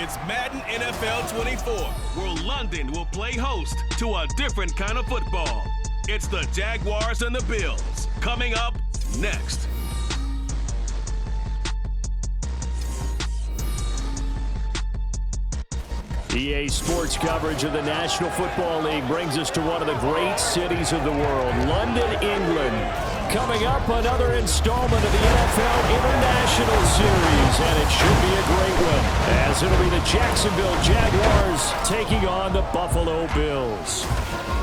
It's Madden NFL 24, where London will play host to a different kind of football. It's the Jaguars and the Bills, coming up next. EA Sports coverage of the National Football League brings us to one of the great cities of the world, London, England. Coming up, another installment of the NFL International Series, and it should be a great one, as it'll be the Jacksonville Jaguars taking on the Buffalo Bills.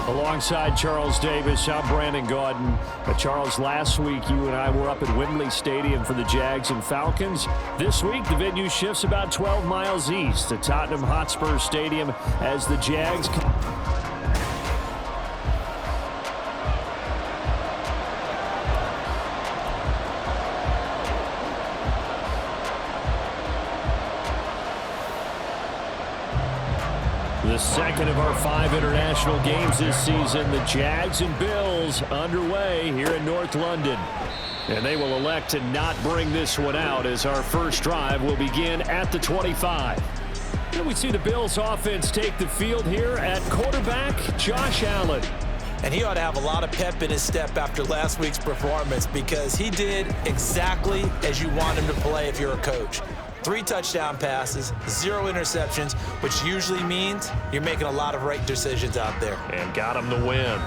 Alongside Charles Davis, I'm Brandon Gaudin. Charles, last week you and I were up at Wembley Stadium for the Jags and Falcons. This week, the venue shifts about 12 miles east to Tottenham Hotspur Stadium as the Jags... The second of our 5 international games this season, the Jags and Bills underway here in North London. And they will elect to not bring this one out as our first drive will begin at the 25. And we see the Bills offense take the field here at quarterback Josh Allen. And he ought to have a lot of pep in his step after last week's performance, because he did exactly as you want him to play if you're a coach. 3 touchdown passes, 0 interceptions, which usually means you're making a lot of right decisions out there. And got him the win.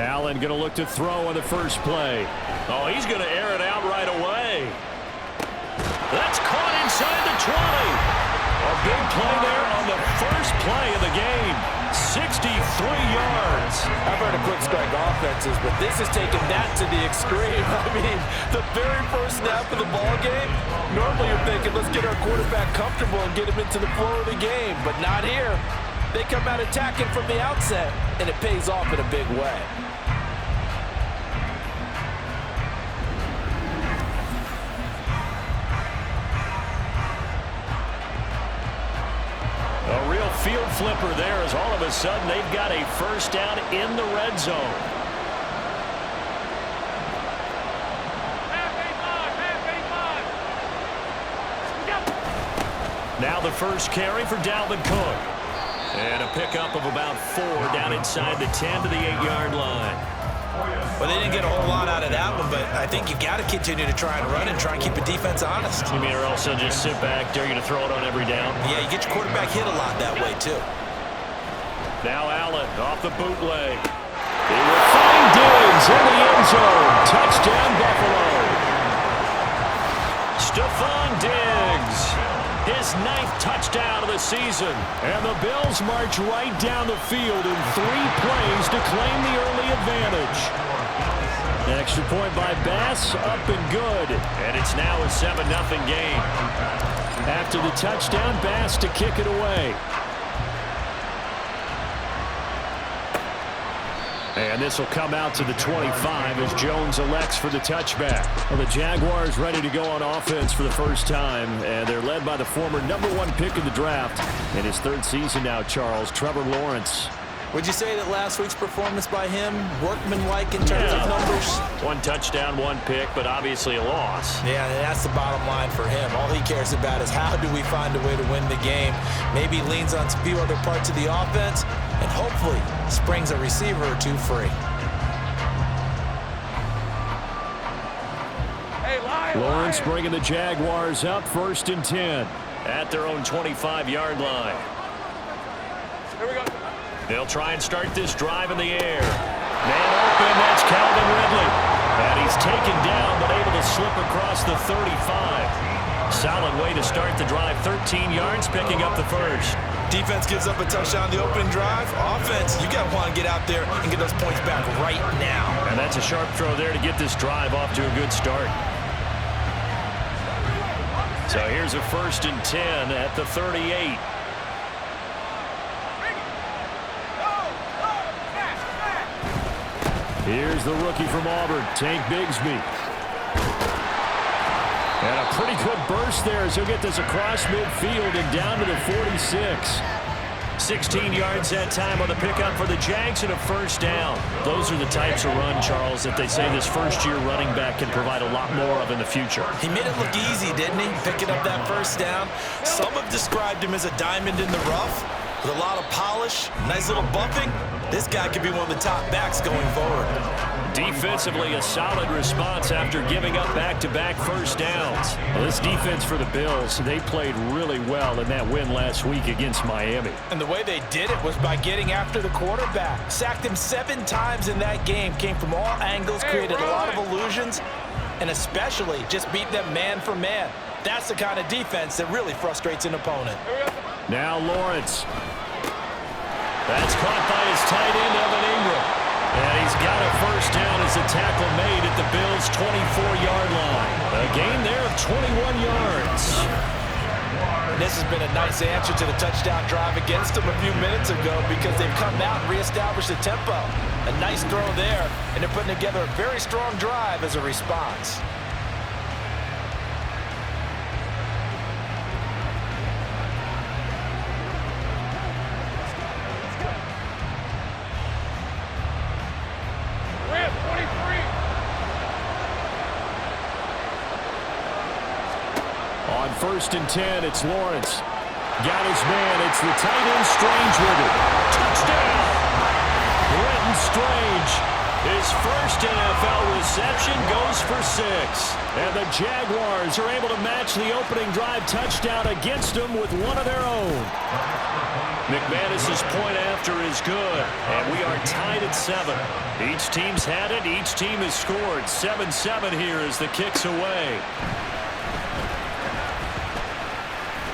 Allen going to look to throw on the first play. Oh, he's going to air it out right away. That's caught inside the 20. A big play there on the first play of the game. 63 yards. I've heard of quick strike offenses, but this is taking that to the extreme. I mean, the very first snap of the ball game, normally you're thinking, let's get our quarterback comfortable and get him into the flow of the game, but not here. They come out attacking from the outset, and it pays off in a big way. A real field flipper there, as all of a sudden they've got a first down in the red zone. Now the first carry for Dalvin Cook. And a pickup of about 4 down inside the 10 to the 8-yard line. Well, they didn't get a whole lot out of that one, but I think you've got to continue to try and run and try and keep the defense honest. You mean, or also just sit back, dare you to throw it on every down? Yeah, you get your quarterback hit a lot that way, too. Now Allen off the bootleg. He will find Diggs in the end zone. Touchdown, Buffalo. Stephon Diggs, his 9th touchdown of the season. And the Bills march right down the field in 3 plays to claim the early advantage. Extra point by Bass, up and good. And it's now a 7-0 game. After the touchdown, Bass to kick it away. And this will come out to the 25 as Jones elects for the touchback. Well, the Jaguars ready to go on offense for the first time, and they're led by the former #1 pick in the draft. In his 3rd season now, Charles, Trevor Lawrence. Would you say that last week's performance by him, workmanlike in terms of numbers? 1 touchdown, 1 pick, but obviously a loss. Yeah, that's the bottom line for him. All he cares about is how do we find a way to win the game. Maybe he leans on a few other parts of the offense, and hopefully springs a receiver or 2 free. Lawrence bringing the Jaguars up 1st and 10 at their own 25-yard line. Here we go. They'll try and start this drive in the air. Man open, that's Calvin Ridley. And he's taken down, but able to slip across the 35. Solid way to start the drive, 13 yards, picking up the first. Defense gives up a touchdown on the opening drive. Offense, you got to want to get out there and get those points back right now. And that's a sharp throw there to get this drive off to a good start. So here's a 1st and 10 at the 38. Here's the rookie from Auburn, Tank Bigsby. And a pretty good burst there as he'll get this across midfield and down to the 46. 16 yards that time on the pickup for the Jags and a first down. Those are the types of run, Charles, that they say this first-year running back can provide a lot more of in the future. He made it look easy, didn't he? Picking up that first down. Some have described him as a diamond in the rough with a lot of polish, nice little bumping. This guy could be one of the top backs going forward. Defensively, a solid response after giving up back-to-back first downs. Well, this defense for the Bills, they played really well in that win last week against Miami. And the way they did it was by getting after the quarterback. Sacked him 7 times in that game. Came from all angles, created a lot of illusions, and especially just beat them man for man. That's the kind of defense that really frustrates an opponent. Now Lawrence. That's caught by his tight end, Evan Ingram. And he's got a first down as the tackle made at the Bills' 24-yard line. A gain there of 21 yards. This has been a nice answer to the touchdown drive against them a few minutes ago because they've come out and reestablished the tempo. A nice throw there, and they're putting together a very strong drive as a response. On 1st and 10, it's Lawrence. Got his man. It's the tight end Strange with it. Touchdown! Brenton Strange. His first NFL reception goes for 6. And the Jaguars are able to match the opening drive touchdown against them with one of their own. McManus's point after is good. And we are tied at 7. Each team's had it. Each team has scored. 7-7 here as the kick's away.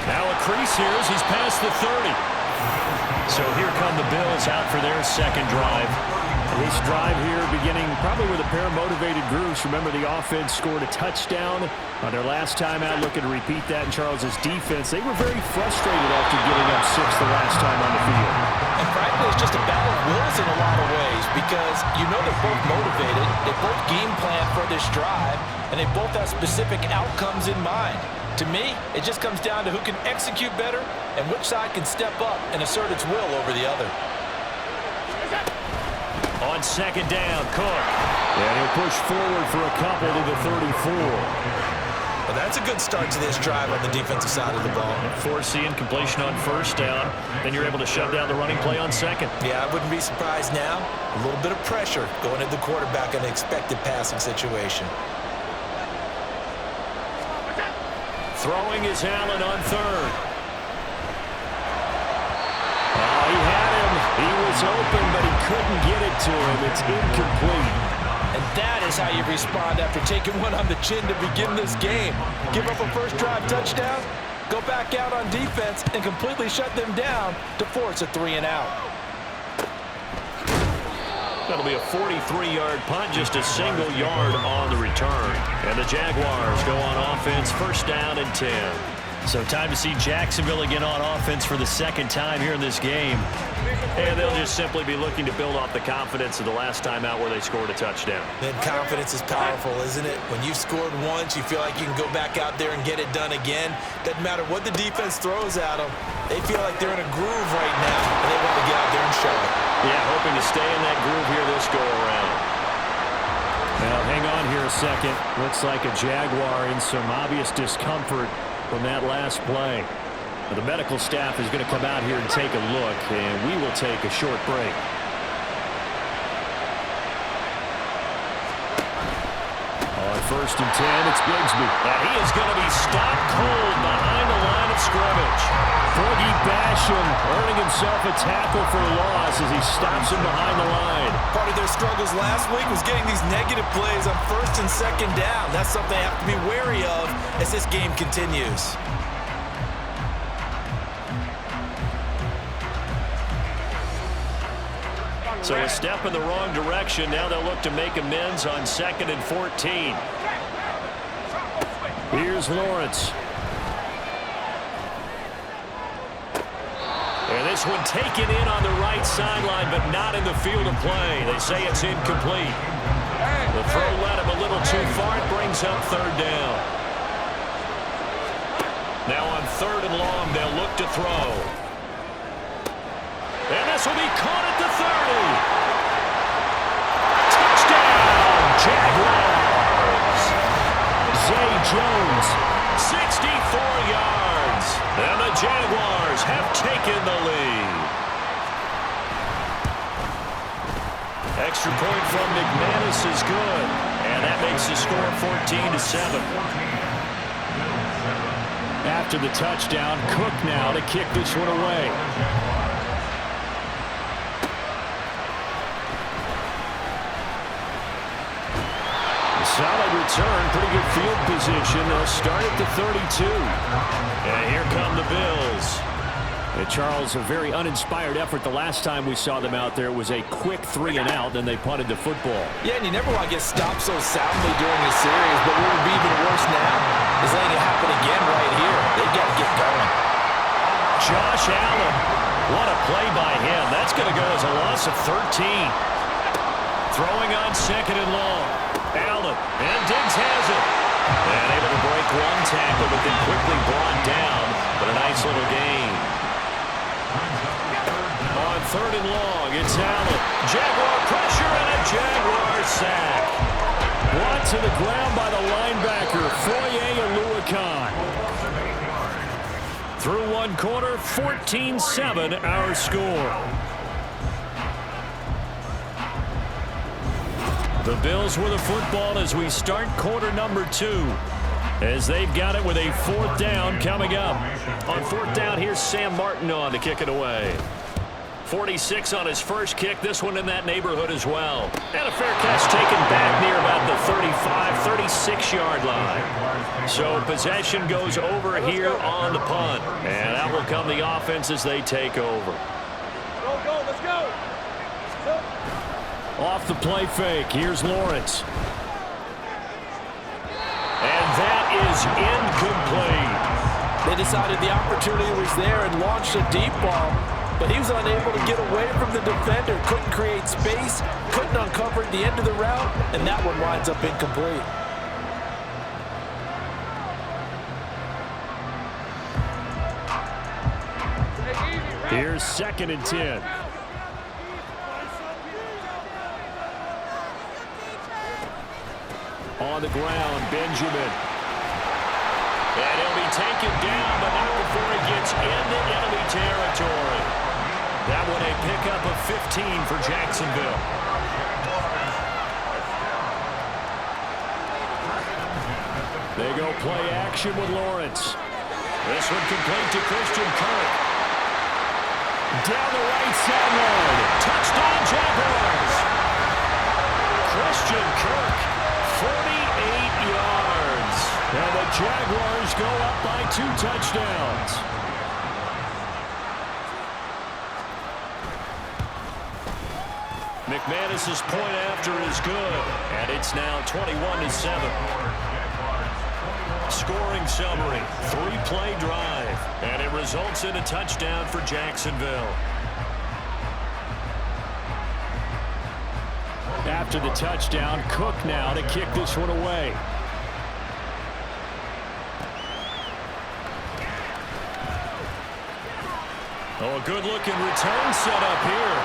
Now a crease here as he's past the 30. So here come the Bills out for their second drive. This drive here beginning probably with a pair of motivated groups. Remember, the offense scored a touchdown on their last time out, looking to repeat that in Charles's defense. They were very frustrated after giving up 6 the last time on the field. And frankly, it's just a battle of wills in a lot of ways because you know they're both motivated, they both game plan for this drive, and they both have specific outcomes in mind. To me, it just comes down to who can execute better and which side can step up and assert its will over the other. On 2nd down, Cook. And he'll push forward for a couple to the 34. Well, that's a good start to this drive on the defensive side of the ball. Forcing completion on 1st down. Then you're able to shut down the running play on 2nd. Yeah, I wouldn't be surprised now. A little bit of pressure going at the quarterback in an expected passing situation. Throwing is Allen on 3rd. Oh, he had him. He was open, but he couldn't get it to him. It's incomplete. And that is how you respond after taking one on the chin to begin this game. Give up a first drive touchdown, go back out on defense, and completely shut them down to force a 3-and-out. That'll be a 43-yard punt, just a single yard on the return. And the Jaguars go on offense, 1st down and 10. So time to see Jacksonville again on offense for the 2nd time here in this game. And they'll just simply be looking to build off the confidence of the last time out where they scored a touchdown. Then confidence is powerful, isn't it? When you've scored once, you feel like you can go back out there and get it done again. Doesn't matter what the defense throws at them. They feel like they're in a groove right now, and they want to get out there and show it. Yeah, hoping to stay in that groove here this go-around. Now, hang on here a second. Looks like a Jaguar in some obvious discomfort from that last play. Now, the medical staff is going to come out here and take a look, and we will take a short break. On 1st and 10, it's Bigsby. And he is going to be stopped cold behind the line of scrimmage. Boogie Basham earning himself a tackle for a loss as he stops him behind the line. Part of their struggles last week was getting these negative plays on 1st and 2nd down. That's something they have to be wary of as this game continues. So a step in the wrong direction. Now they'll look to make amends on 2nd and 14. Here's Lawrence. And this one taken in on the right sideline, but not in the field of play. They say it's incomplete. The throw led him a little too far. It brings up 3rd down. Now on 3rd and long, they'll look to throw. pass will be caught at the 30. Touchdown, Jaguars. Zay Jones, 64 yards. And the Jaguars have taken the lead. Extra point from McManus is good. And that makes the score 14-7. After the touchdown, Cook now to kick this one away. Solid return, pretty good field position. They'll start at the 32. And here come the Bills. And Charles, a very uninspired effort the last time we saw them out there. It was a quick 3 and out, then they punted the football. Yeah, and you never want to get stopped so soundly during a series, but what would be even worse now is letting it happen again right here. They got to get going. Josh Allen, what a play by him. That's going to go as a loss of 13. Throwing on 2nd and long. Allen, and Diggs has it. And able to break one tackle, but then quickly brought down. But a nice little gain. On 3rd and long, it's Allen. Jaguar pressure and a Jaguar sack. Brought to the ground by the linebacker, Foye Oluokun. Through one quarter, 14-7 our score. The Bills with a football as we start quarter number 2. As they've got it with a 4th down coming up. On 4th down, here's Sam Martin on to kick it away. 46 on his first kick. This one in that neighborhood as well. And a fair catch taken back near about the 35, 36-yard line. So possession goes over here on the punt. And out will come the offense as they take over. Go, let's go. Off the play fake, here's Lawrence. And that is incomplete. They decided the opportunity was there and launched a deep ball, but he was unable to get away from the defender, couldn't create space, couldn't uncover at the end of the route, and that one winds up incomplete. Here's 2nd and 10. On the ground, Benjamin. And he'll be taken down, but not before he gets into enemy territory. That one a pickup of 15 for Jacksonville. They go play action with Lawrence. This one complete to Christian Kirk. Down the right sideline. Touchdown, Jaguars. Christian Kirk, 48 yards. And the Jaguars go up by 2 touchdowns. McManus's point after is good. And it's now 21-7. Scoring summary, 3-play drive. And it results in a touchdown for Jacksonville. After the touchdown, Cook now to kick this one away. Oh, a good-looking return set up here.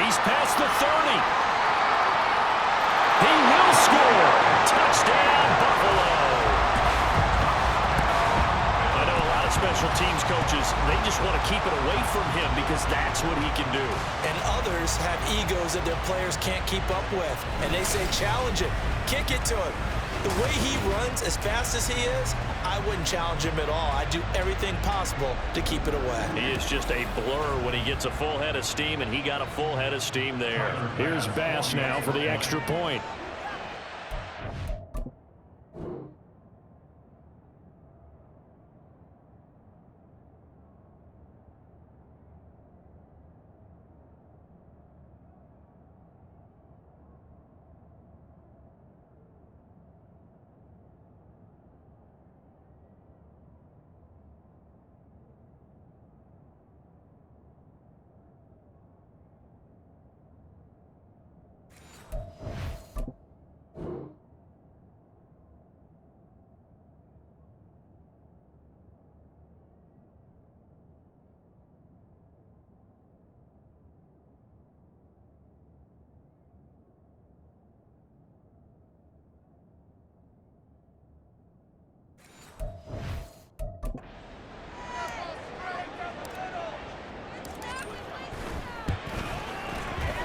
He's past the 30. He will score. Touchdown, Buffalo. I know a lot of special teams coaches, they just want to keep it away from him because that's what he can do. And others have egos that their players can't keep up with. And they say, challenge it, kick it to him. The way he runs, as fast as he is, I wouldn't challenge him at all. I'd do everything possible to keep it away. He is just a blur when he gets a full head of steam, and he got a full head of steam there. Here's Bass now for the extra point.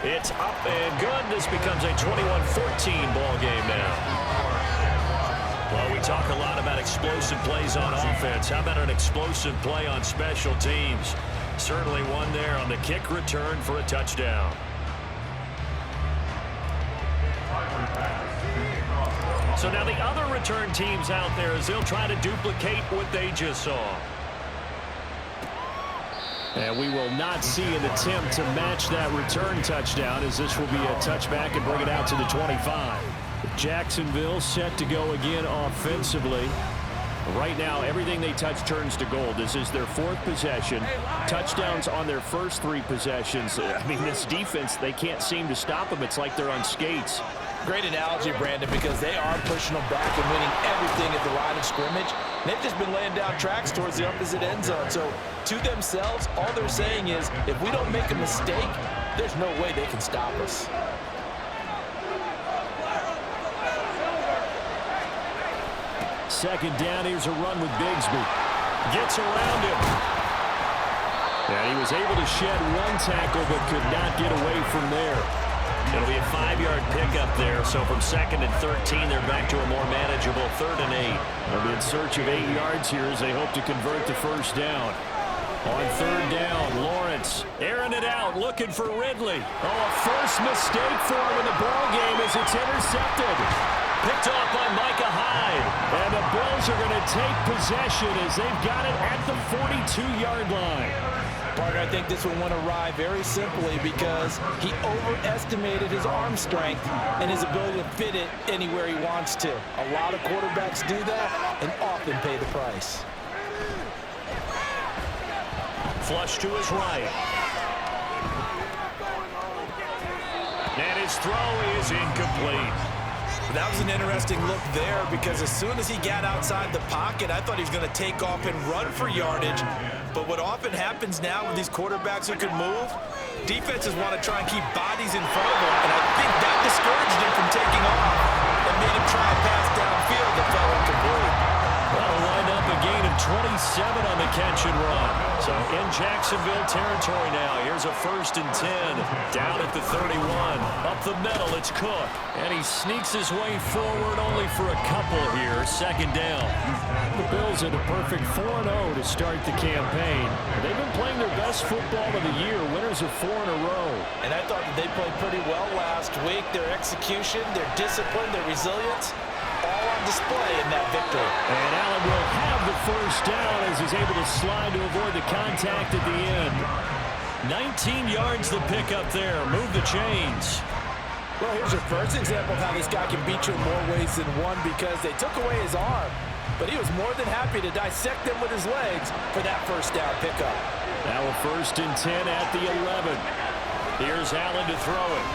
It's up and good. This becomes a 21-14 ball game now. Well, we talk a lot about explosive plays on offense. How about an explosive play on special teams? Certainly one there on the kick return for a touchdown. So now the other return teams out there as they'll try to duplicate what they just saw. And we will not see an attempt to match that return touchdown, as this will be a touchback and bring it out to the 25. Jacksonville set to go again offensively. Right now, everything they touch turns to gold. This is their fourth possession. Touchdowns on their first three possessions. I mean, this defense, they can't seem to stop them. It's like they're on skates. Great analogy, Brandon, because they are pushing them back and winning everything at the line of scrimmage. They've just been laying down tracks towards the opposite end zone. So to themselves, all they're saying is, if we don't make a mistake, there's no way they can stop us. Second down, here's a run with Bigsby. Gets around him. And he was able to shed one tackle but could not get away from there. It'll be a 5-yard pickup there, so from 2nd and 13, they're back to a more manageable 3rd and 8. They'll be in search of 8 yards here as they hope to convert the first down. On 3rd down, Lawrence airing it out, looking for Ridley. Oh, a first mistake for him in the ball game as it's intercepted. Picked off by Micah Hyde. And the Bills are going to take possession as they've got it at the 42-yard line. Partner, I think this one went awry very simply because he overestimated his arm strength and his ability to fit it anywhere he wants to. A lot of quarterbacks do that and often pay the price. Flush to his right. And his throw is incomplete. That was an interesting look there because as soon as he got outside the pocket, I thought he was going to take off and run for yardage. But what often happens now with these quarterbacks who can move, defenses want to try and keep bodies in front of them. And I think that discouraged him from taking off and made him try a pass downfield that fell incomplete. That'll wind up a gain of 27 on the catch and run. So in Jacksonville territory now. Here's a 1st and 10. Down at the 31. Up the middle, it's Cook. And he sneaks his way forward only for a couple here. 2nd down. The Bills are the perfect 4-0 to start the campaign. They've been playing their best football of the year. Winners of 4 in a row. And I thought that they played pretty well last week. Their execution, their discipline, their resilience, all on display in that victory. And Allen will have the first down as he's able to slide to avoid the contact at the end. 19 yards the pickup there. Move the chains. Well, here's your first example of how this guy can beat you in more ways than one because they took away his arm, but he was more than happy to dissect them with his legs for that first down pickup. Now a 1st and 10 at the 11. Here's Allen to throw it.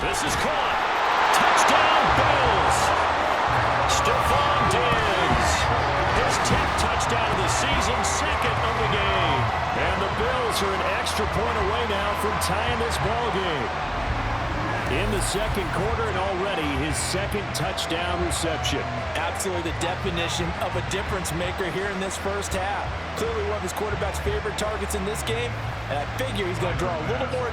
This is caught. Touchdown, Bills! Stephon Diggs. His 10th touchdown of the season, 2nd of the game. And the Bills are an extra point away now from tying this ball game. In the 2nd quarter and already his 2nd touchdown reception. Absolutely the definition of a difference maker here in this first half. Clearly one of his quarterback's favorite targets in this game, and I figure he's going to draw a little more.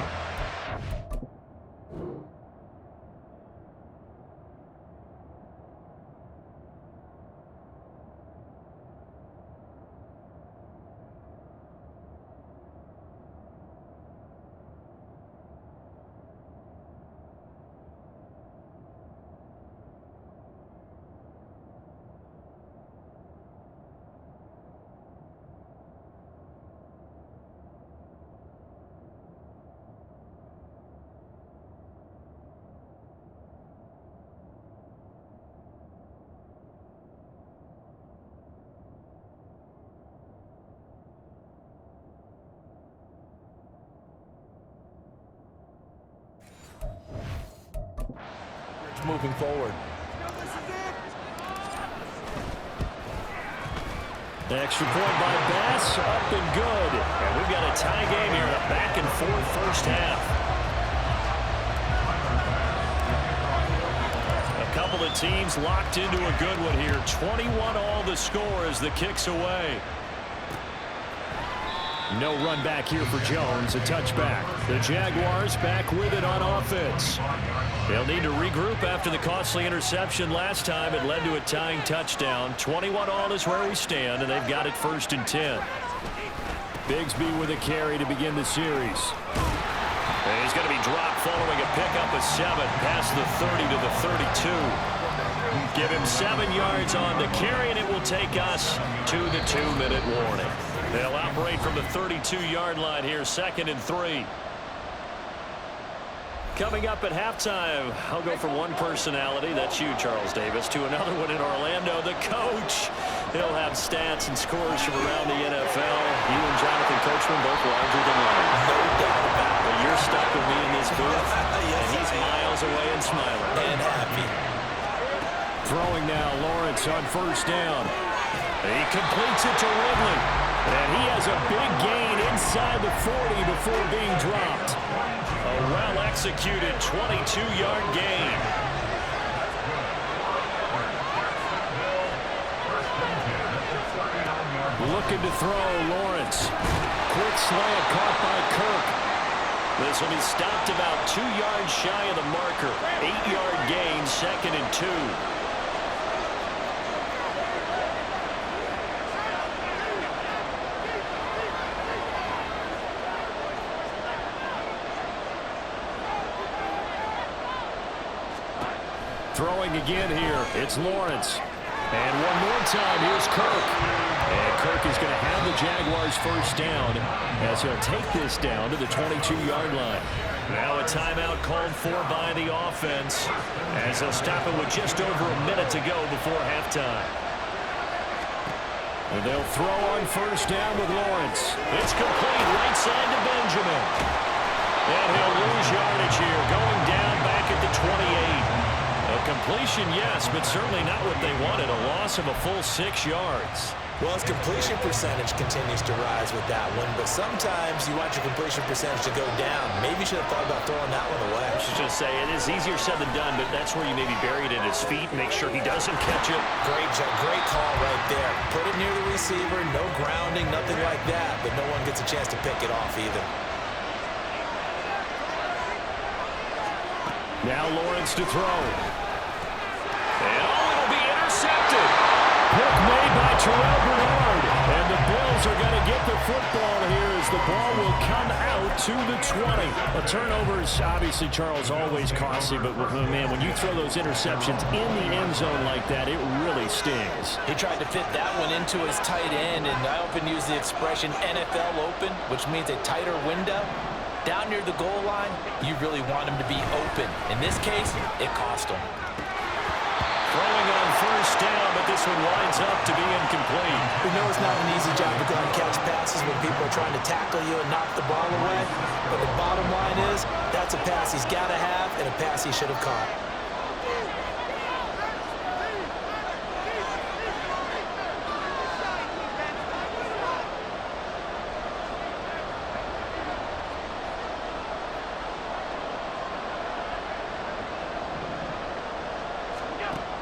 Moving forward. The extra point by Bass, up and good. And we've got a tie game here, a back and forth first half. A couple of teams locked into a good one here. 21 all the score as the kick's away. No run back here for Jones, a touchback. The Jaguars back with it on offense. They'll need to regroup after the costly interception last time. It led to a tying touchdown. 21-all is where we stand, and they've got it 1st and 10. Bigsby with a carry to begin the series. And he's going to be dropped following a pickup of 7 past the 30 to the 32. Give him 7 yards on the carry, and it will take us to the 2-minute warning. They'll operate from the 32-yard line here, 2nd and 3. Coming up at halftime, I'll go from one personality, that's you, Charles Davis, to another one in Orlando, the coach. He'll have stats and scores from around the NFL. You and Jonathan Coachman both larger than life. No doubt about it. But you're stuck with me in this booth, and he's miles away and smiling. And happy. Throwing now, Lawrence on 1st down. He completes it to Ridley. And he has a big gain inside the 40 before being dropped. A well-executed 22-yard gain. Looking to throw, Lawrence. Quick slant caught by Kirk. This will be stopped about 2 yards shy of the marker. 8-yard gain, 2nd and 2. Throwing again here, it's Lawrence. And one more time, here's Kirk. And Kirk is going to have the Jaguars 1st down as he'll take this down to the 22-yard line. Now a timeout called for by the offense as they'll stop it with just over a minute to go before halftime. And they'll throw on 1st down with Lawrence. It's complete right side to Benjamin. And he'll lose yardage here, going down back at the 28. A completion, yes, but certainly not what they wanted. A loss of a full 6 yards. Well, his completion percentage continues to rise with that one, but sometimes you want your completion percentage to go down. Maybe you should have thought about throwing that one away. I should just say, it is easier said than done, but that's where you maybe bury it at his feet, make sure he doesn't catch it. Great call right there. Put it near the receiver, no grounding, nothing like that, but no one gets a chance to pick it off either. Now Lawrence to throw. And it'll be intercepted. Pick made by Terrell Bernard. And the Bills are going to get the football here as the ball will come out to the 20. A turnover is obviously, Charles, always costly, but man, when you throw those interceptions in the end zone like that, it really stings. He tried to fit that one into his tight end, and I often use the expression NFL open, which means a tighter window. Down near the goal line, you really want him to be open. In this case, it cost him. Throwing on 1st down, but this one winds up to be incomplete. We know it's not an easy job to go and catch passes when people are trying to tackle you and knock the ball away. But the bottom line is, that's a pass he's got to have and a pass he should have caught.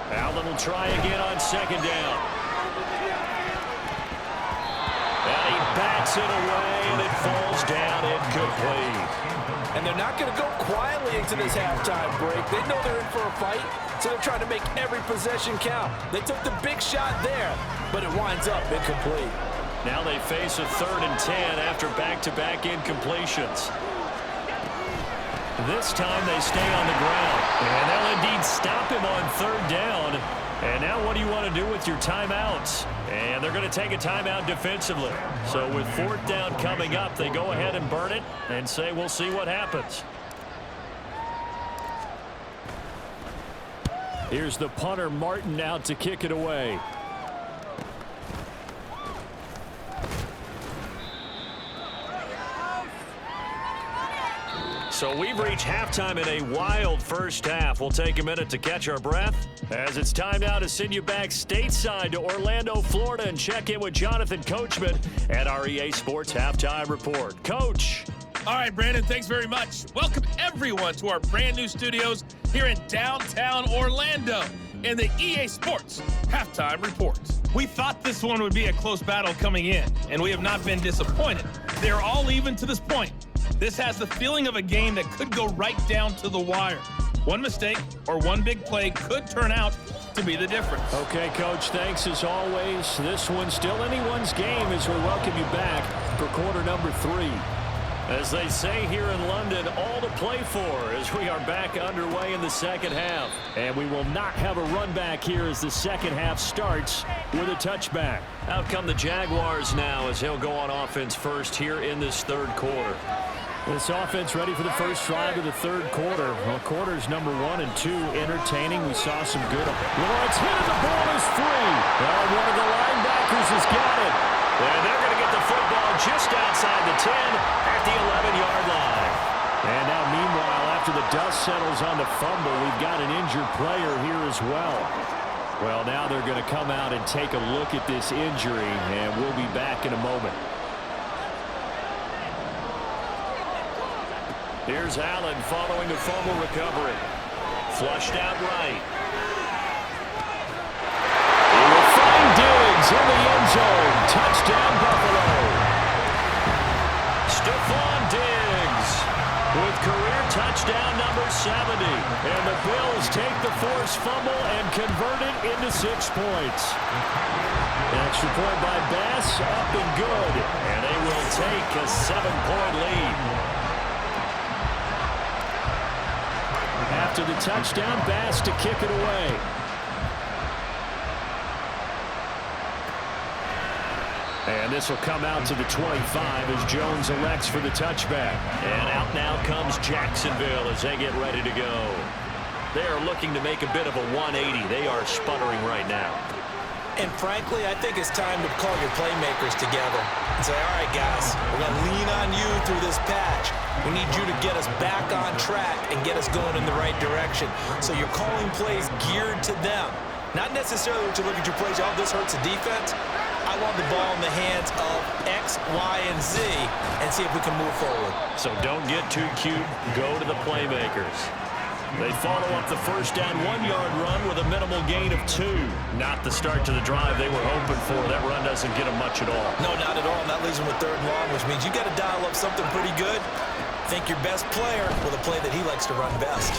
Allen will try again on 2nd down. And he bats it away, and it falls down incomplete. And they're not going to go quietly into this halftime break. They know they're in for a fight, so they're trying to make every possession count. They took the big shot there, but it winds up incomplete. Now they face a 3rd and 10 after back-to-back incompletions. This time they stay on the ground. And they'll indeed stop him on 3rd down. And now what do you want to do with your timeouts? And they're going to take a timeout defensively. So with 4th down coming up, they go ahead and burn it and say we'll see what happens. Here's the punter, Martin, out to kick it away. So we've reached halftime in a wild first half. We'll take a minute to catch our breath as it's time now to send you back stateside to Orlando, Florida, and check in with Jonathan Coachman at our EA Sports Halftime Report. Coach. All right, Brandon, thanks very much. Welcome, everyone, to our brand new studios here in downtown Orlando in the EA Sports Halftime Report. We thought this one would be a close battle coming in, and we have not been disappointed. They're all even to this point. This has the feeling of a game that could go right down to the wire. One mistake or one big play could turn out to be the difference. Okay, Coach, thanks as always. This one's still anyone's game as we welcome you back for quarter number 3. As they say here in London, all to play for as we are back underway in the second half. And we will not have a run back here as the second half starts with a touchback. Out come the Jaguars now as he'll go on offense first here in this third quarter. This offense ready for the first drive of the third quarter. Well, quarters number 1 and 2 entertaining. We saw some good. Lawrence hit and the ball is free. Well, one of the linebackers has got it. And they're going to get the football just outside the 10 at the 11-yard line. And now, meanwhile, after the dust settles on the fumble, we've got an injured player here as well. Well, now they're going to come out and take a look at this injury, and we'll be back in a moment. Here's Allen following the fumble recovery. Flushed out right. He will find Diggs in the end zone. Touchdown, Buffalo. Stephon Diggs with career touchdown number 70. And the Bills take the forced fumble and convert it into 6 points. An extra point by Bass, up and good. And they will take a 7-point lead. After the touchdown, Bass to kick it away. And this will come out to the 25 as Jones elects for the touchback. And out now comes Jacksonville as they get ready to go. They are looking to make a bit of a 180. They are sputtering right now. And frankly, I think it's time to call your playmakers together and say, all right, guys, we're going to lean on you through this patch. We need you to get us back on track and get us going in the right direction. So you're calling plays geared to them. Not necessarily to look at your plays, oh, this hurts the defense. I want the ball in the hands of X, Y, and Z and see if we can move forward. So don't get too cute. Go to the playmakers. They follow up the first down 1-yard run with a minimal gain of 2. Not the start to the drive they were hoping for. That run doesn't get them much at all. No, not at all. And that leaves them with 3rd and long, which means you got to dial up something pretty good. Think your best player with a play that he likes to run best.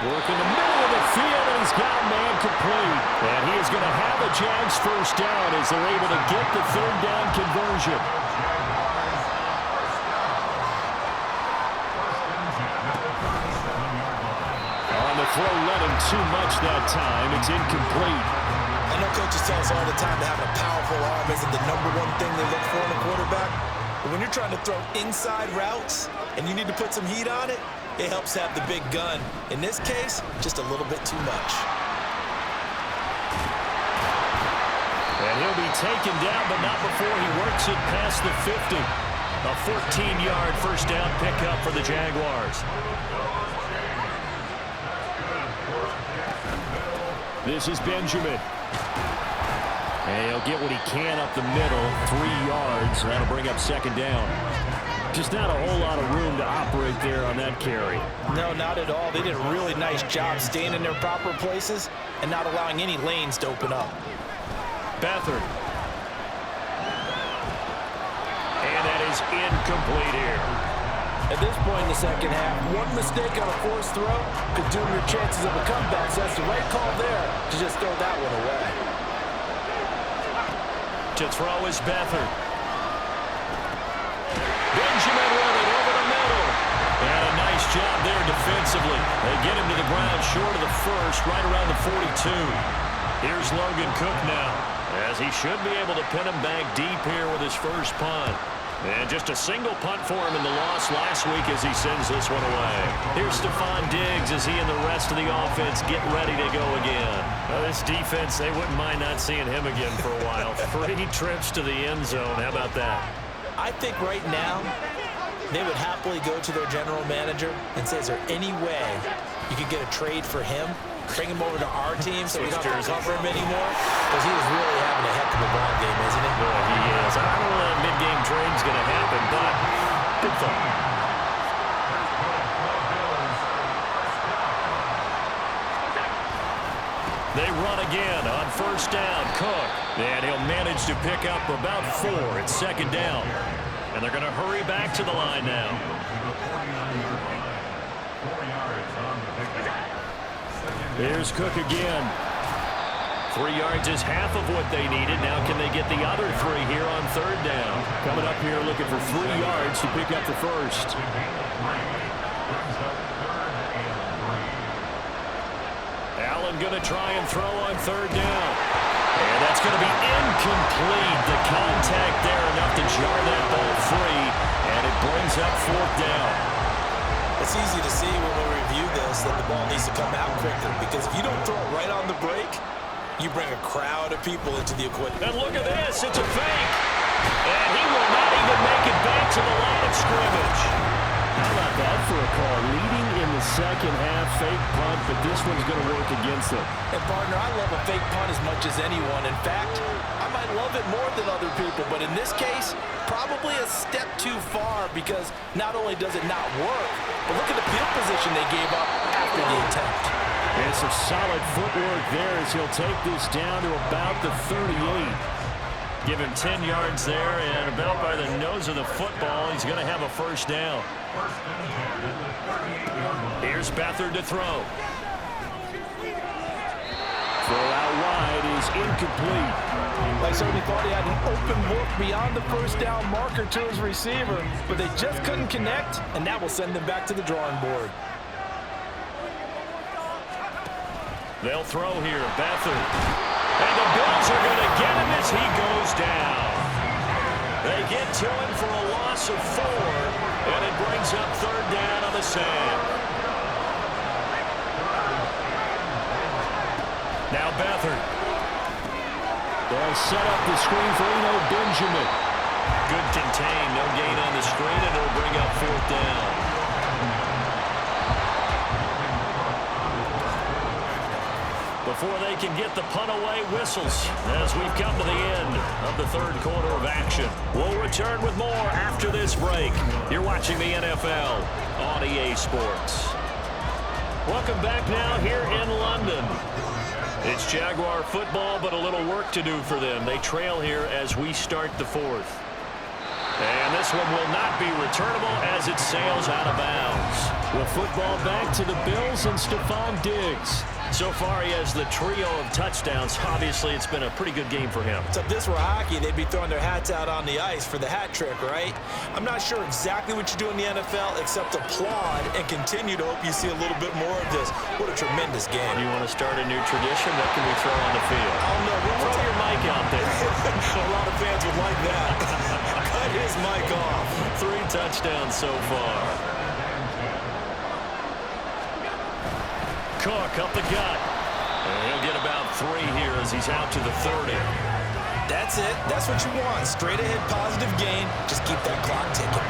Work in the middle of the field, and he's got a man complete. And he is going to have a Jags first down as they're able to get the 3rd down conversion. Throw led him too much that time. It's incomplete. I know coaches tell us all the time that having a powerful arm isn't the #1 thing they look for in a quarterback. But when you're trying to throw inside routes and you need to put some heat on it, it helps have the big gun. In this case, just a little bit too much. And he'll be taken down, but not before he works it past the 50. A 14-yard first down pickup for the Jaguars. This is Benjamin. And he'll get what he can up the middle, 3 yards. That'll bring up 2nd down. Just not a whole lot of room to operate there on that carry. No, not at all. They did a really nice job staying in their proper places and not allowing any lanes to open up. Beathard. And that is incomplete here. At this point in the second half, one mistake on a forced throw could doom your chances of a comeback. So that's the right call there to just throw that one away. To throw is Beathard. Benjamin with it over the middle. And a nice job there defensively. They get him to the ground short of the first, right around the 42. Here's Logan Cook now, as he should be able to pin him back deep here with his first punt. And just a single punt for him in the loss last week as he sends this one away. Here's Stephon Diggs as he and the rest of the offense get ready to go again. Well, this defense, they wouldn't mind not seeing him again for a while. 3 trips to the end zone. How about that? I think right now they would happily go to their general manager and say, is there any way you could get a trade for him? Bring him over to our team so we don't have to cover him anymore? Because he was really having a heck of a ball game, isn't he? Boy, he is. I don't know that mid-game trade's going to happen, but good thought. They run again on first down. Cook. And he'll manage to pick up about 4 at 2nd down. And they're going to hurry back to the line now. Here's Cook again. 3 yards is half of what they needed. Now can they get the other 3 here on third down? Coming up here looking for 3 yards to pick up the first. Allen going to try and throw on third down. And that's going to be incomplete. The contact there enough to jar that ball free. And it brings up fourth down. It's easy to see when we review this that the ball needs to come out quicker, because if you don't throw it right on the break, you bring a crowd of people into the equation. And look at this. It's a fake. And he will not even make it back to the line of scrimmage. How about that for a call? Leading in the second half, fake punt, but this one's going to work against them. And, partner, I love a fake punt as much as anyone. In fact, I might love it more than other people, but in this case, probably a step too far, because not only does it not work, but look at the field position they gave up after the attempt. And some solid footwork there as he'll take this down to about the 38. Give him 10 yards there, and about by the nose of the football, he's going to have a first down. Here's Beathard to throw. Throw out wide is incomplete. I certainly thought he had an open look beyond the first down marker to his receiver, but they just couldn't connect, and that will send them back to the drawing board. They'll throw here, Beathard. And the Bills are going to get him as he goes down. They get to him for a loss of 4, and it brings up third down on the sand. Now Beathard. They'll set up the screen for Benjamin. Good contain, no gain on the screen, and it'll bring up fourth down. Before they can get the punt away, whistles as we've come to the end of the third quarter of action. We'll return with more after this break. You're watching the NFL on EA Sports. Welcome back now here in London. It's Jaguar football, but a little work to do for them. They trail here as we start the fourth. And this one will not be returnable as it sails out of bounds. With football back to the Bills and Stephon Diggs. So far, he has the trio of touchdowns. Obviously, it's been a pretty good game for him. So if this were hockey, they'd be throwing their hats out on the ice for the hat trick, right? I'm not sure exactly what you do in the NFL except applaud and continue to hope you see a little bit more of this. What a tremendous game. You want to start a new tradition? What can we throw on the field? I don't know. Throw your mic out there. A lot of fans would like that. Cut his mic off. 3 touchdowns so far. Cook up the gut. And he'll get about 3 here as he's out to the 30. That's it. That's what you want. Straight ahead positive gain. Just keep that clock ticking.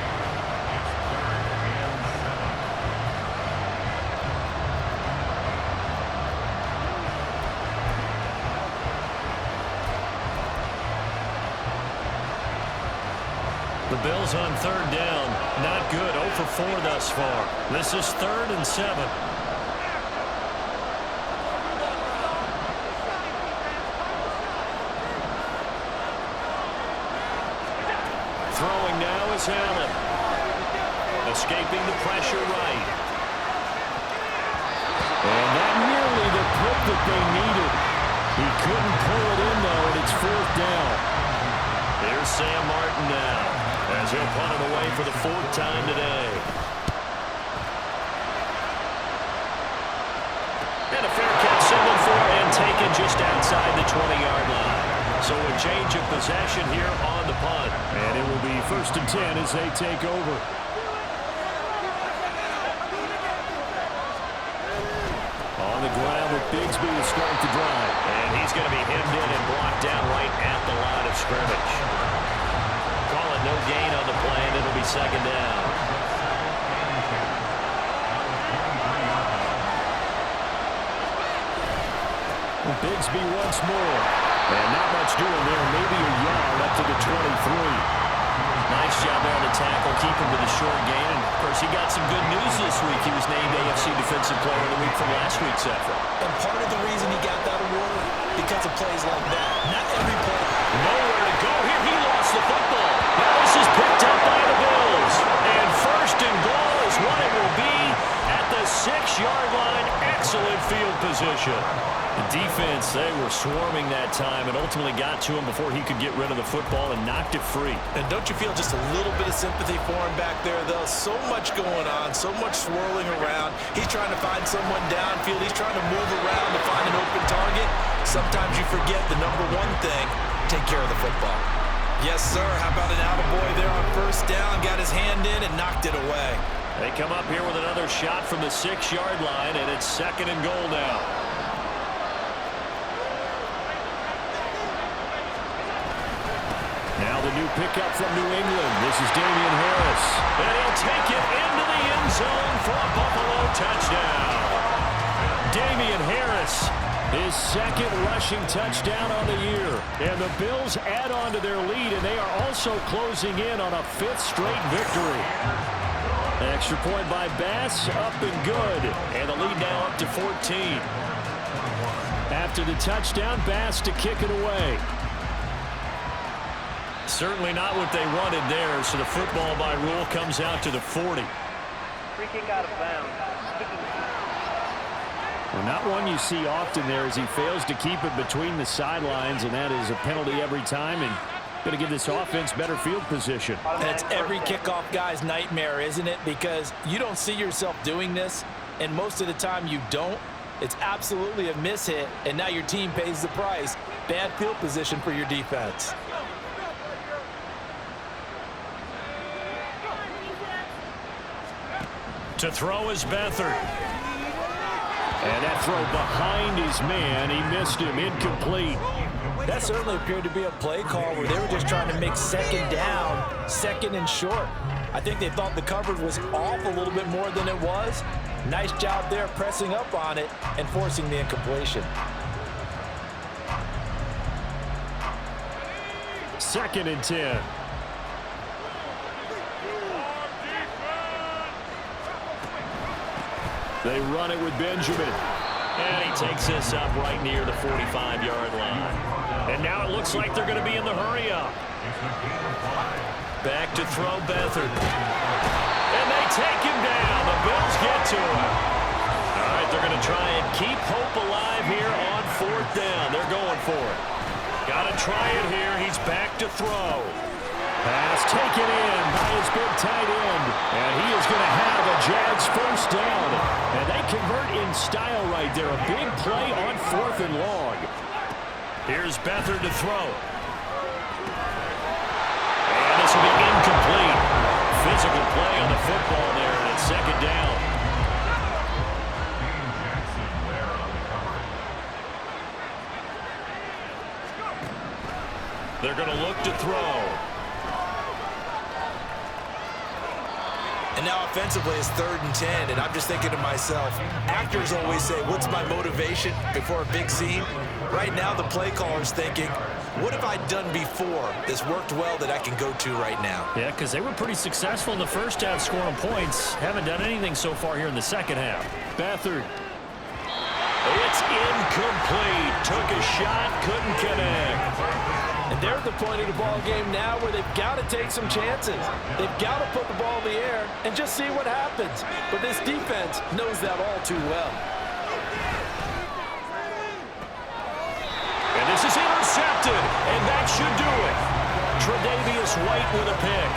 The Bills on third down. Not good. 0 for 4 thus far. This is 3rd and 7. Throwing now is Allen. Escaping the pressure right. And that nearly the pick that they needed. He couldn't pull it in, though, and it's 4th down. Here's Sam Martin now, as he'll punt it away for the 4th time today. And a fair catch signaled for and taken just outside the 20-yard line. So a change of possession here on the punt. And it will be 1st and 10 as they take over. On the ground with Bigsby to start the drive. And he's going to be hemmed in and blocked down right at the line of scrimmage. Call it no gain on the play, and it'll be 2nd down. Bigsby once more. And not much doing there. Maybe a yard up to the 23. Nice job there on the tackle. Keep him to the short gain. And, of course, he got some good news this week. He was named AFC Defensive Player of the Week from last week's effort. And part of the reason he got that award, because of plays like that. Not every play. Nowhere to go here. He lost the football. Now this is picked up by possession. The defense, they were swarming that time and ultimately got to him before he could get rid of the football and knocked it free. And don't you feel just a little bit of sympathy for him back there, though? So much going on, so much swirling around. He's trying to find someone downfield. He's trying to move around to find an open target. Sometimes you forget the number one thing, take care of the football. Yes, sir. How about an attaboy there on first down? Got his hand in and knocked it away. They come up here with another shot from the 6-yard line, and it's 2nd and goal now. Now the new pickup from New England. This is Damian Harris. And he'll take it into the end zone for a Buffalo touchdown. Damian Harris, his 2nd rushing touchdown on the year. And the Bills add on to their lead, and they are also closing in on a 5th straight victory. Extra point by Bass, up and good. And the lead now up to 14. After the touchdown, Bass to kick it away. Certainly not what they wanted there, so the football by rule comes out to the 40. Free kick out of bounds. Well, not one you see often there as he fails to keep it between the sidelines, and that is a penalty every time, and going to give this offense better field position. That's every kickoff guy's nightmare, isn't it? Because you don't see yourself doing this, and most of the time you don't. It's absolutely a mishit, and now your team pays the price. Bad field position for your defense. To throw is Beathard. And that throw behind his man, he missed him, incomplete. That certainly appeared to be a play call where they were just trying to make 2nd down, 2nd and short. I think they thought the coverage was off a little bit more than it was. Nice job there pressing up on it and forcing the incompletion. 2nd and 10. They run it with Benjamin. And he takes this up right near the 45-yard line. And now it looks like they're going to be in the hurry-up. Back to throw Beathard. And they take him down. The Bills get to him. All right, they're going to try and keep hope alive here on 4th down. They're going for it. Got to try it here. He's back to throw. Pass taken in by his big tight end. And he is going to have a Jags 1st down. And they convert in style right there. A big play on 4th and long. Here's Beathard to throw. And this will be incomplete. Physical play on the football there, and it's 2nd down. They're going to look to throw. And now offensively it's 3rd and 10, and I'm just thinking to myself, actors always say, what's my motivation before a big scene? Right now the play caller's thinking, what have I done before that's worked well that I can go to right now? Yeah, because they were pretty successful in the first half scoring points. Haven't done anything so far here in the second half. Beathard. It's incomplete. Took a shot, couldn't connect. And they're at the point of the ball game now where they've got to take some chances. They've got to put the ball in the air and just see what happens. But this defense knows that all too well. And this is intercepted, and that should do it. Tre'Davious White with a pick.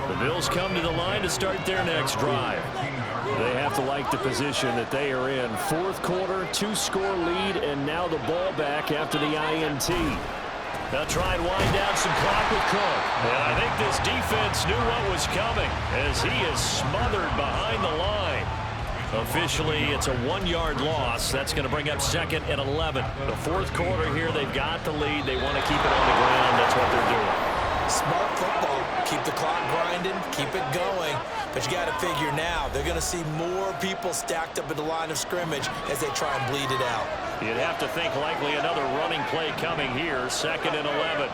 The Bills come to the line to start their next drive. They have to like the position that they are in. 4th quarter, 2-score lead, and now the ball back after the INT. They'll try and wind down some clock with Cook. And I think this defense knew what was coming as he is smothered behind the line. Officially, it's a 1-yard loss. That's going to bring up 2nd and 11. The 4th quarter here, they've got the lead. They want to keep it on the ground. That's what they're doing. Smart football. Keep the clock grinding, keep it going. But you got to figure now, they're going to see more people stacked up at the line of scrimmage as they try and bleed it out. You'd have to think likely another running play coming here. 2nd and 11.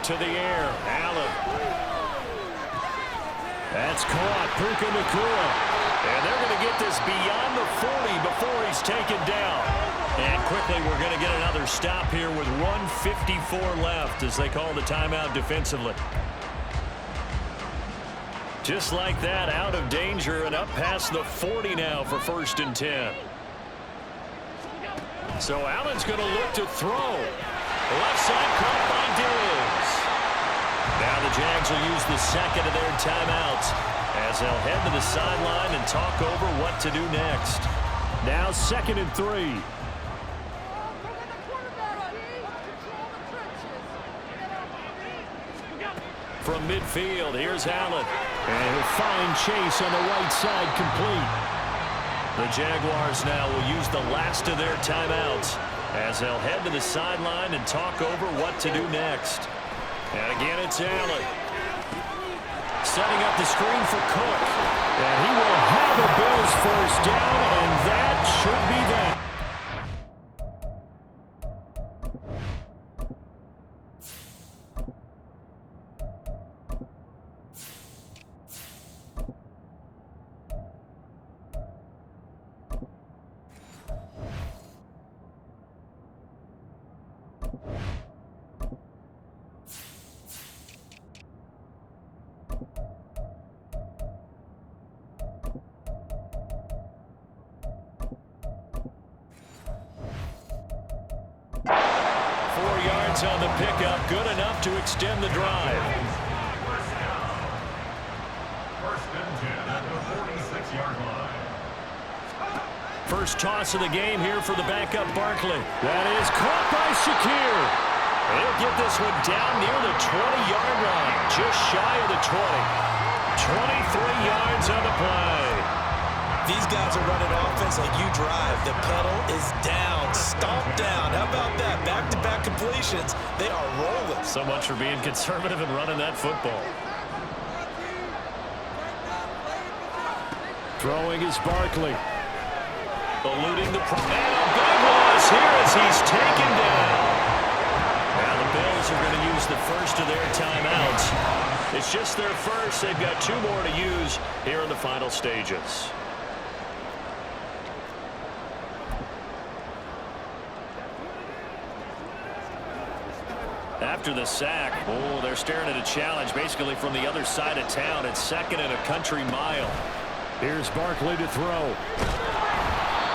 To the air, Allen. That's caught, Puka Nacua. And they're going to get this beyond the 40 before he's taken down. And quickly, we're going to get another stop here with 1:54 left as they call the timeout defensively. Just like that, out of danger and up past the 40 now for 1st and 10. So Allen's going to look to throw. Left side caught by Diggs. Now the Jags will use the second of their timeouts as they'll head to the sideline and talk over what to do next. Now 2nd and 3. From midfield, here's Allen. And he'll find Chase on the right side complete. The Jaguars now will use the last of their timeouts as they'll head to the sideline and talk over what to do next. And again, it's Allen. Setting up the screen for Cook. And he will have a Bills first down, and that should be that. 4 yards on the pickup, good enough to extend the drive. 1st and 10 at the 46-yard line. First toss of the game here for the backup Barkley. That is caught by Shakir. He'll get this one down near the 20-yard line, just shy of the 20. 23 yards on the play. These guys are running offense like you drive. The pedal is down, stomped down. How about that? Back-to-back completions. They are rolling. So much for being conservative and running that football. Throwing is Barkley. Eluding the and a big loss here as he's taken down. Now the Bills are going to use the first of their timeouts. It's just their first. They've got 2 more to use here in the final stages. After the sack, they're staring at a challenge basically from the other side of town. It's 2nd and a country mile. Here's Barkley to throw.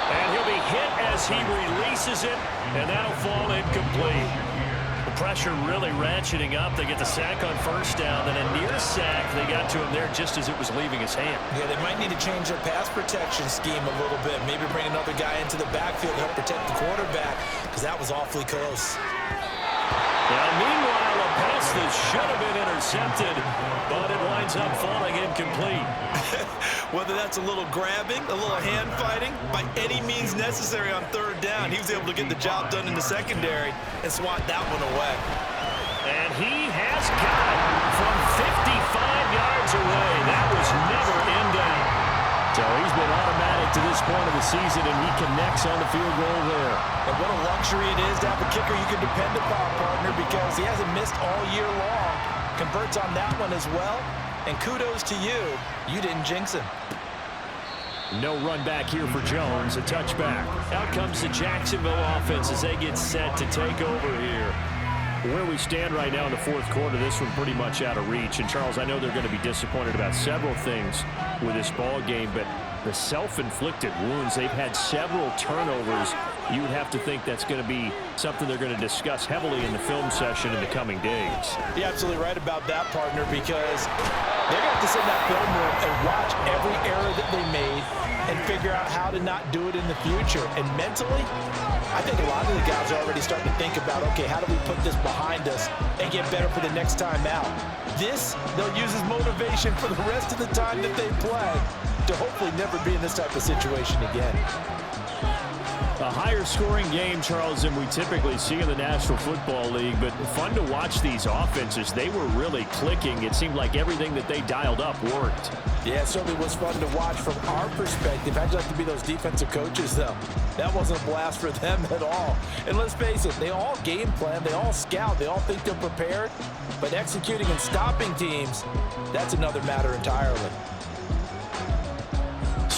And he'll be hit as he releases it, and that'll fall incomplete. The pressure really ratcheting up. They get the sack on 1st down, then a near sack. They got to him there just as it was leaving his hand. Yeah, they might need to change their pass protection scheme a little bit. Maybe bring another guy into the backfield to help protect the quarterback, because that was awfully close. Now, meanwhile, a pass that should have been intercepted, but it winds up falling incomplete. Whether that's a little grabbing, a little hand fighting, by any means necessary on 3rd down, he was able to get the job done in the secondary and swat that one away. And he has got it from 55 yards away. That was never in doubt. So he's been automatic to this point of the season, and he connects on the field goal there. And what a luxury it is to have a kicker you can depend upon, partner, because he hasn't missed all year long. Converts on that one as well. And kudos to you. You didn't jinx him. No run back here for Jones. A touchback. Out comes the Jacksonville offense as they get set to take over here. Where we stand right now in the 4th quarter, this one pretty much out of reach. And, Charles, I know they're going to be disappointed about several things with this ball game, but the self-inflicted wounds, they've had several turnovers. You would have to think that's going to be something they're going to discuss heavily in the film session in the coming days. You're absolutely right about that, partner, because they're going to have to sit in that film room and watch every error that they made and figure out how to not do it in the future. And mentally, I think a lot of the guys are already starting to think about, okay, how do we put this behind us and get better for the next time out? This, they'll use as motivation for the rest of the time that they play to hopefully never be in this type of situation again. A higher scoring game, Charles, than we typically see in the National Football League, but fun to watch these offenses. They were really clicking. It seemed like everything that they dialed up worked. Yeah, it certainly was fun to watch from our perspective. How'd you like to be those defensive coaches, though? That wasn't a blast for them at all. And let's face it, they all game plan, they all scout, they all think they're prepared, but executing and stopping teams, that's another matter entirely.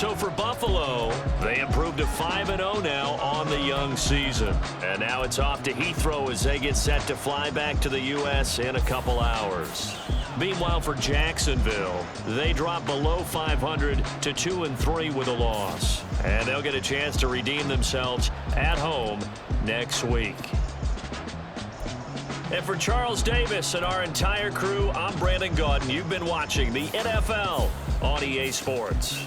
So for Buffalo, they improved to 5-0 now on the young season. And now it's off to Heathrow as they get set to fly back to the U.S. in a couple hours. Meanwhile, for Jacksonville, they drop below 500 to 2-3 with a loss. And they'll get a chance to redeem themselves at home next week. And for Charles Davis and our entire crew, I'm Brandon Gaudin. You've been watching the NFL on EA Sports.